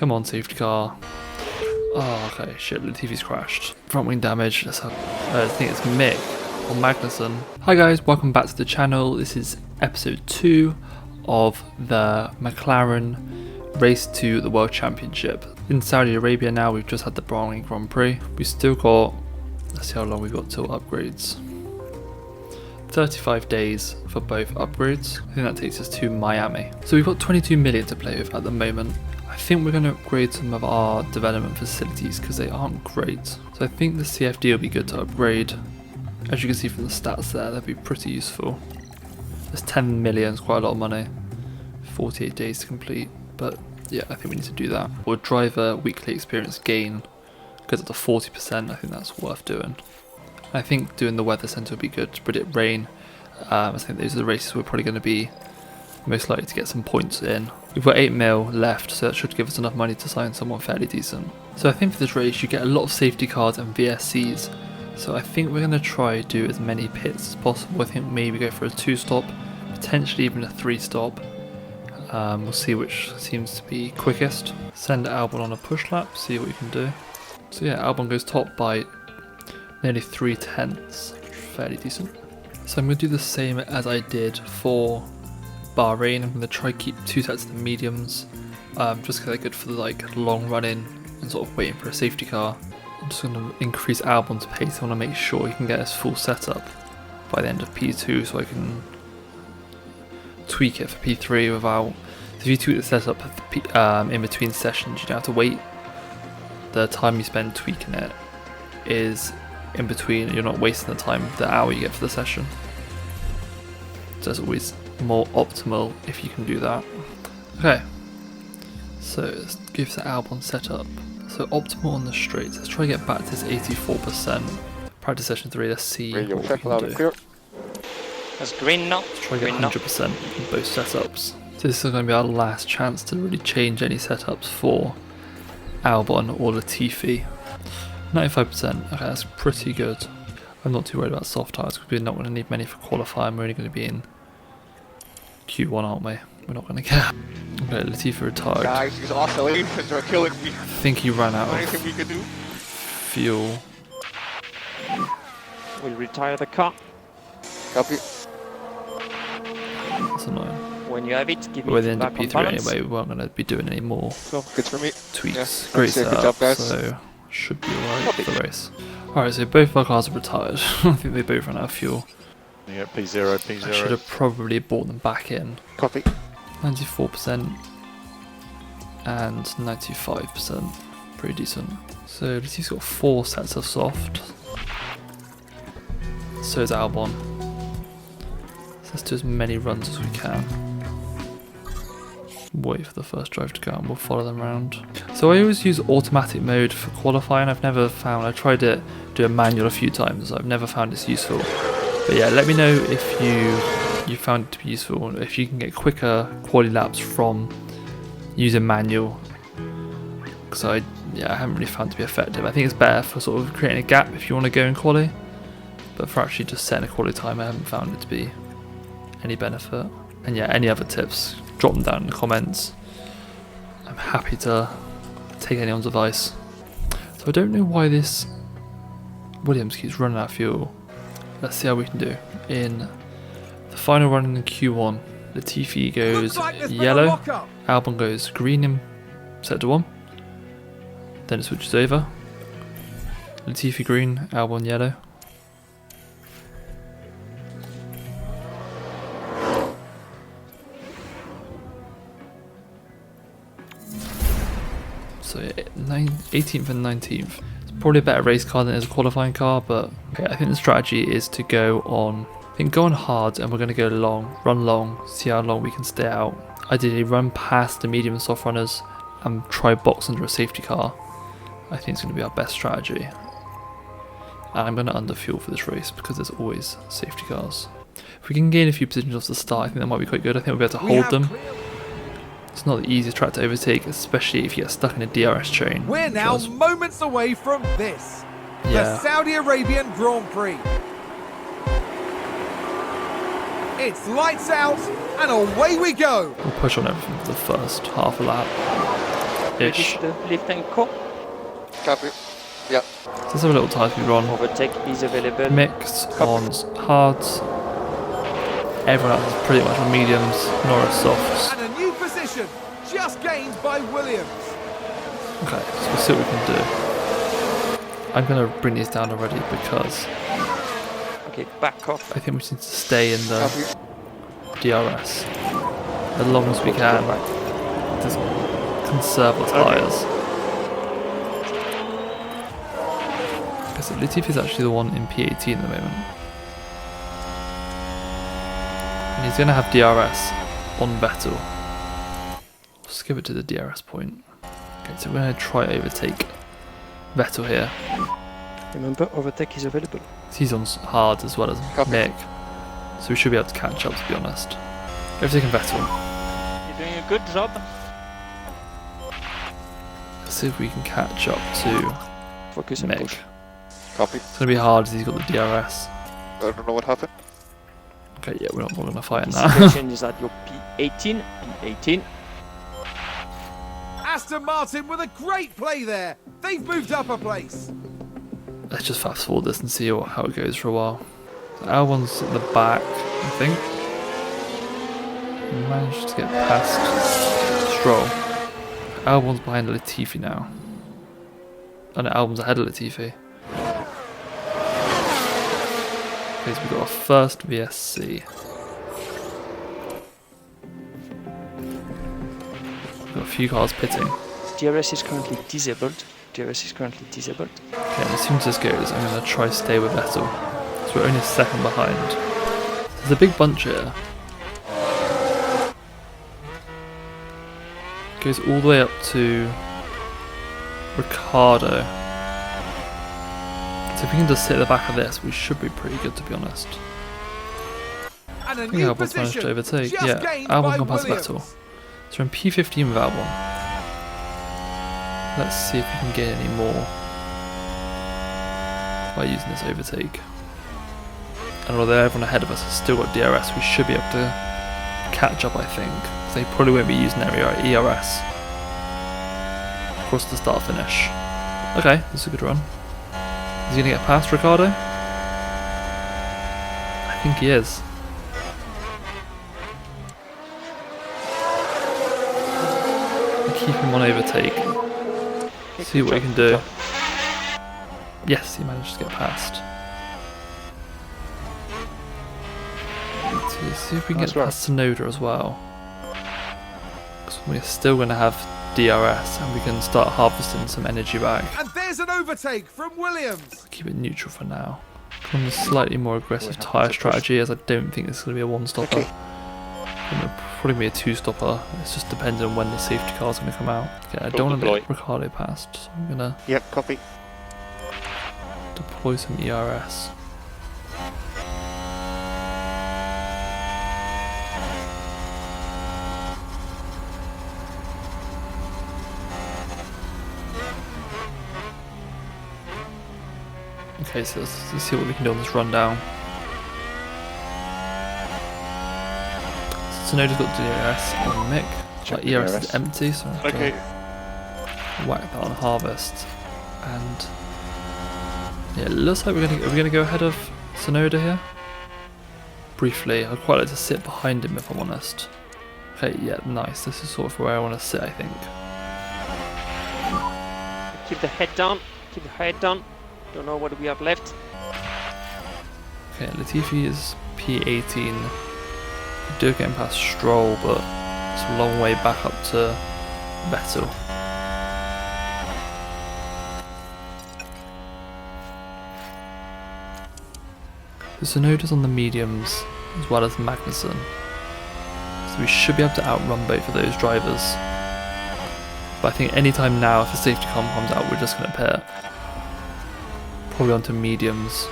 Come on, safety car. Oh, okay, shit, Latifi's crashed. Front wing damage. Let's have, I think it's Mick or Magnussen. Hi guys, welcome back to the channel. This is episode 2 of the McLaren race to the World Championship. In Saudi Arabia now, we've just had the Bahrain Grand Prix. We've still got, let's see how long we've got till upgrades. 35 days for both upgrades. I think that takes us to Miami. So we've got 22 million to play with at the moment. I think we're going to upgrade some of our development facilities because they aren't great. So I think the CFD will be good to upgrade. As you can see from the stats there, that'd be pretty useful. There's 10 million, it's quite a lot of money. 48 days to complete, but yeah, I think we need to do that. Or driver weekly experience gain goes up to 40%, I think that's worth doing. I think doing the weather centre would be good to predict rain. I think those are the races we're probably going to be most likely to get some points in. We've got 8 mil left, so that should give us enough money to sign someone fairly decent. So I think for this race you get a lot of safety cars and VSCs. So I think we're going to try do as many pits as possible. I think maybe go for a 2-stop, potentially even a 3-stop. We'll see which seems to be quickest. Send Albon on a push lap, see what we can do. So yeah, Albon goes top by nearly 3/10, fairly decent. So I'm going to do the same as I did for Bahrain. I'm going to try keep 2 sets of the mediums, just because they're good for the long running and sort of waiting for a safety car. I'm just going to increase Albon's pace. I want to make sure he can get his full setup by the end of P2 so I can tweak it for P3 without... If you tweak the setup in between sessions, you don't have to wait. The time you spend tweaking it is in between, you're not wasting the time, the hour you get for the session. So it's always more optimal if you can do that. Okay, so let's give the Albon setup. So optimal on the straights, let's try to get back to this 84%. Practice session 3, let's see what we can do. That's green now. Let's try to get 100% in both setups. So this is going to be our last chance to really change any setups for Albon or Latifi. 95%, okay, that's pretty good. I'm not too worried about soft tyres because we're not going to need many for qualifying. We're only going to be in Q1, aren't we? We're not going to get. Okay, Latifi retired. Guys, he's oscillating because they're killing me. I think he ran out Anything we of can do? fuel. We'll retire the car. Copy. That's annoying. When you have it, give But we're me the end of back on P3 balance. anyway, we weren't going to be doing any more So, good for me. tweaks. Yeah, Great good setup, job, guys. so should be alright for the race. Alright, so both of our cars are retired. I think they both ran out of fuel. Yeah, P0, P0. I should have probably brought them back in. Copy. 94% and 95%. Pretty decent. So Latifi's got 4 sets of soft. So is Albon. So let's do as many runs as we can. Wait for the first drive to go and we'll follow them around. So I always use automatic mode for qualifying. I've never found, I tried to do a manual a few times, I've never found it's useful. But yeah, let me know if you found it to be useful, if you can get quicker quality laps from using manual. Because I haven't really found it to be effective. I think it's better for sort of creating a gap if you want to go in quali. But for actually just setting a quality time, I haven't found it to be any benefit. And yeah, any other tips, drop them down in the comments. I'm happy to take anyone's advice. So I don't know why this Williams keeps running out of fuel. Let's see how we can do. In the final run in Q1, Latifi goes yellow, Albon goes green in sector 1. Then it switches over. Latifi green, Albon yellow. So 18th and 19th. It's probably a better race car than it is a qualifying car, but okay, I think the strategy is to go on, go on hard, and we're going to go long, run long, see how long we can stay out. Ideally run past the medium and soft runners and try box under a safety car. I think it's going to be our best strategy. And I'm going to underfuel for this race because there's always safety cars. If we can gain a few positions off the start, I think that might be quite good. I think we'll be able to hold them. It's not the easiest track to overtake, especially if you get stuck in a DRS chain. We're now moments away from this. The Saudi Arabian Grand Prix. It's lights out and away we go. We'll push on everything for the first half a lap. Ish. The lift and co. Copy. Yeah. So let's have a little tyre speed run. Overtake is available. Mixed on hards. Everyone else is pretty much on mediums, Norris softs. And a new position, just gained by Williams. Okay, so we'll see what we can do. I'm going to bring these down already because Okay, back off. I think we just need to stay in the Copy. DRS as long as we can. Just conserve the tyres. Okay, so Latifi is actually the one in P18 at the moment. And he's going to have DRS on Vettel. Let's give it to the DRS point. Okay, so we're going to try overtake Vettel here. Remember, overtake is available. He's on hard as well as Copy. Mick. So we should be able to catch up, to be honest. Overtaking Vettel. You're doing a good job. Let's see if we can catch up to Focus and Mick. push. Copy. It's going to be hard as he's got the DRS. I don't know what happened. Okay, yeah, we're not going to fight in The that. situation is at your P18. P18. Aston Martin with a great play there. They've moved up a place. Let's just fast forward this and see how it goes for a while. So Albon's at the back, I think. He managed to get past Stroll. Albon's behind Latifi now. And Albon's ahead of Latifi. Okay, so we've got our first VSC. We've got a few cars pitting. DRS is currently disabled. DRS is currently disabled. Okay, and as soon as this goes, I'm going to try to stay with Vettel. So we're only a second behind. There's a big bunch here. Goes all the way up to Ricardo. So if we can just sit at the back of this, we should be pretty good, to be honest. And a I think new Albon's managed to position, overtake. just Yeah, gained Albon by can pass Williams. Vettel. So we're in P15 with Albon. Let's see if we can get any more by using this overtake. And although everyone ahead of us has still got DRS, we should be able to catch up, I think. So they probably won't be using their ERS across the start finish. Okay, this is a good run. Is he going to get past Ricardo? I think he is. Keep him on overtake. See what he can do. Yes, he managed to get past. Let's see if we can Nice get past Tsunoda as well. Because we're still going to have DRS and we can start harvesting some energy back. And there's an overtake from Williams. Keep it neutral for now. Come on a slightly more aggressive We're happy tyre to push. strategy, as I don't think it's going to be a one-stopper. Okay. It'll probably be a two-stopper. It's just depending on when the safety car's going to come out. Okay, I don't want to deploy. let Ricardo past, so I'm going to Yep, copy. deploy some ERS. Okay, so let's see what we can do on this rundown. So Tsunoda's got DRS on Mick. Check Like the ERS is DRS. empty, so I'm just Okay. gonna whack that on harvest. And yeah, it looks like are we gonna go ahead of Tsunoda here? Briefly, I'd quite like to sit behind him if I'm honest. Okay, yeah, nice. This is sort of where I want to sit, I think. Keep the head down. Keep the head down. Don't know what we have left. Okay, Latifi is P18. We do getting past Stroll, but it's a long way back up to Vettel. Tsunoda's on the mediums as well as Magnussen. So we should be able to outrun both of those drivers. But I think any time now, if a safety car comes out, we're just going to pit. Probably onto mediums.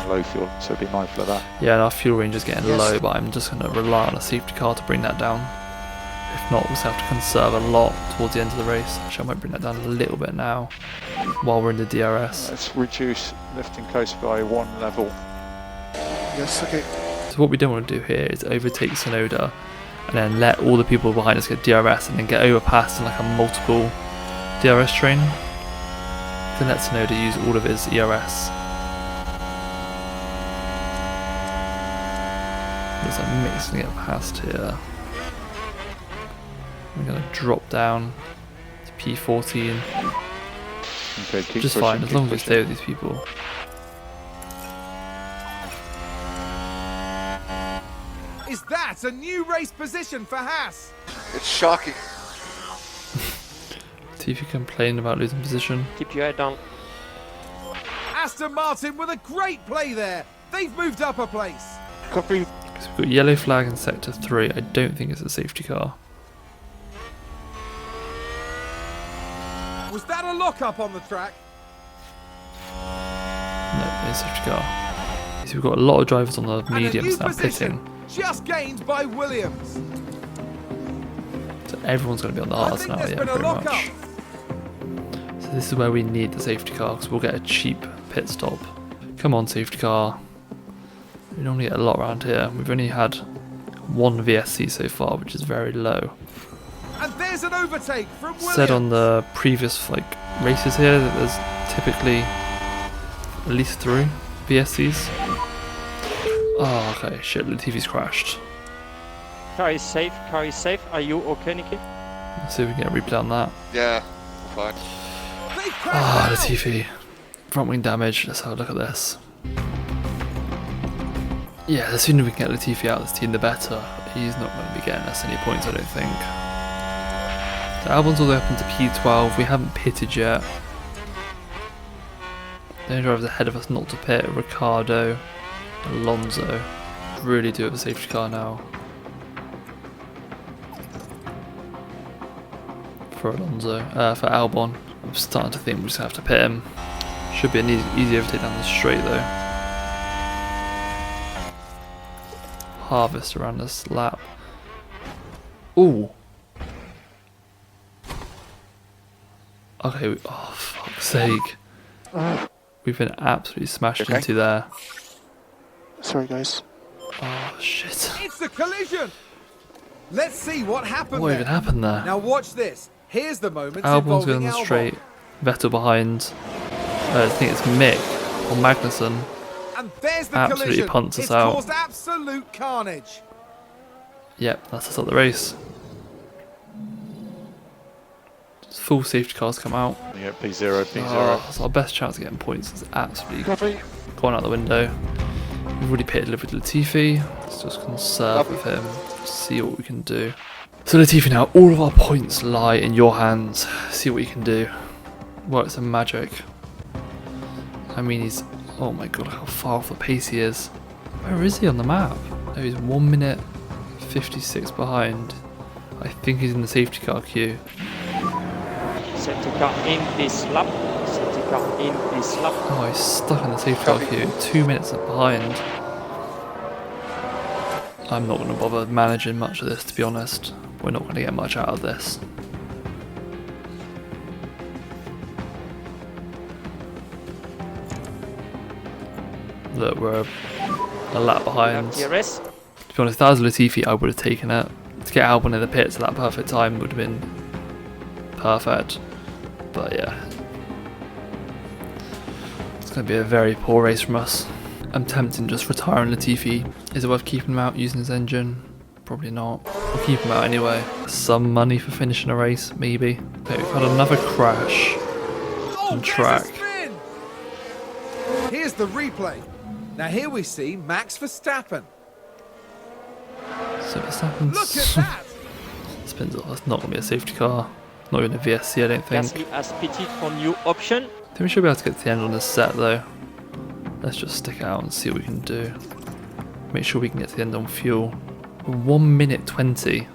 Low fuel, so be mindful of that. Yeah, and our fuel range is getting Yes. low, but I'm just going to rely on a safety car to bring that down. If not, we'll just have to conserve a lot towards the end of the race. Actually, I might bring that down a little bit now, while we're in the DRS. Let's reduce lifting coast by 1 level. Yes, okay. So So what we don't want to do here is overtake Sonoda and then let all the people behind us get DRS and then get overpassed in like a multiple DRS train. Then let Sonoda use all of his ERS. There's a mix to get past here. I'm going to drop down to P14. Okay, keep Just pushing, fine, as keep long as we pushing. stay with these people. Is that a new race position for Haas? It's shocking. See if you complain about losing position. Keep your head down. Aston Martin with a great play there. They've moved up a place. Copy. So we've got yellow flag in sector 3. I don't think it's a safety car. Was that a lock-up on the track? No, it's a safety car. So we've got a lot of drivers on the And a new mediums now position, pitting. just gained by Williams. So everyone's going to be on the I hards think now, there's yeah, been a pretty lock-up. much. So this is where we need the safety car because we'll get a cheap pit stop. Come on, safety car. We normally get a lot around here. We've only had one VSC so far, which is very low. And there's an overtake from Williams. Said on the previous races here that there's typically at least 3 VSCs. Oh, okay, shit, Latifi's crashed. Car is safe. Car is safe. Are you okay, Nicky? Let's see if we can get a replay on that. Yeah, fine. They've Ah, crashed out. Latifi. Front wing damage, let's have a look at this. Yeah, the sooner we can get Latifi out of this team, the better. He's not going to be getting us any points, I don't think. The Albon's all the way up into P12, we haven't pitted yet. The only drivers ahead of us not to pit are Ricardo, Alonso. Really do have a safety car now. For Alonso, for Albon. I'm starting to think we're just going to have to pit him. Should be an easy overtake down the straight though. Harvest around this lap. Ooh. Okay, oh fuck's sake. We've been absolutely smashed Okay. into there. Sorry, guys. Oh shit. It's a collision. Let's see what happened What there. even happened there? Now watch this. Here's the moment Albon's involving going on the Albon. straight. Vettel behind. I think it's Mick or Magnussen. And there's the Absolutely collision. punts us It's out. caused absolute carnage. Yep, that's us at the race. Just full safety cars come out. Yeah, P0, P0. Oh, it's our best chance of getting points. It's absolutely Copy. gone out the window. We've already pitted with Latifi. Let's just conserve with him. See what we can do. So Latifi, now all of our points lie in your hands. See what you can do. Work some magic. I mean, he's... Oh my god, how far off the pace he is. Where is he on the map? Oh, he's 1 minute 56 behind. I think he's in the safety car queue. Safety car in this lap. Safety car in this lap. Oh, he's stuck in the safety car queue. 2 minutes behind. I'm not going to bother managing much of this, to be honest. We're not going to get much out of this. Look, we're a lap behind. To DRS. be honest, if that was Latifi, I would have taken it. To get Albon in the pits at that perfect time would have been perfect. But yeah. It's going to be a very poor race from us. I'm tempted just retiring Latifi. Is it worth keeping him out using his engine? Probably not. We'll keep him out anyway. Some money for finishing a race, maybe. Okay, we've had another crash Oh, on there's track. a spin. Here's the replay. Now here we see Max Verstappen. So Verstappen's Look at that. spins off. That's not going to be a safety car. Not even a VSC, I don't think. Gasly has pitted for new option. I think we should be able to get to the end on this set though. Let's just stick out and see what we can do. Make sure we can get to the end on fuel. 1 minute 20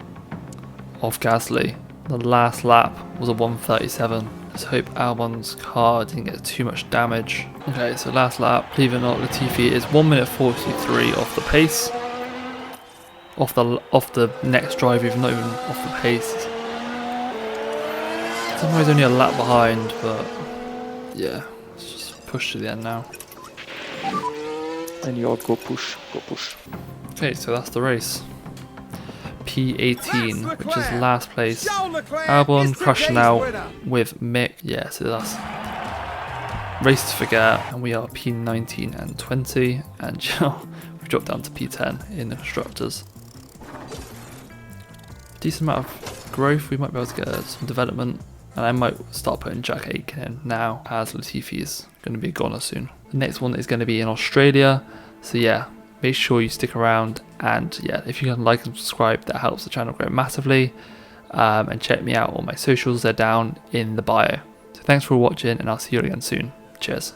off Gasly. The last lap was a 1:37. Let's hope Albon's car didn't get too much damage. Okay, so last lap, believe it or not, Latifi is 1 minute 43 off the pace. Off the next drive, even not even off the pace. Somehow he's only a lap behind, but yeah, let's just push to the end now. And you'll go push, go push. Okay, so that's the race. P18, That's which is Leclerc. last place. Charles Leclerc Albon is crushing today's out winner. with Mick. Yeah, so that's race to forget. And we are P19 and 20. And we've dropped down to P10 in the constructors. Decent amount of growth. We might be able to get some development. And I might start putting Jack Aitken in now, as Latifi is going to be a goner soon. The next one is going to be in Australia. So yeah, make sure you stick around. And yeah, if you can like and subscribe, that helps the channel grow massively. And check me out on my socials, they're down in the bio. So thanks for watching, and I'll see you again soon. Cheers.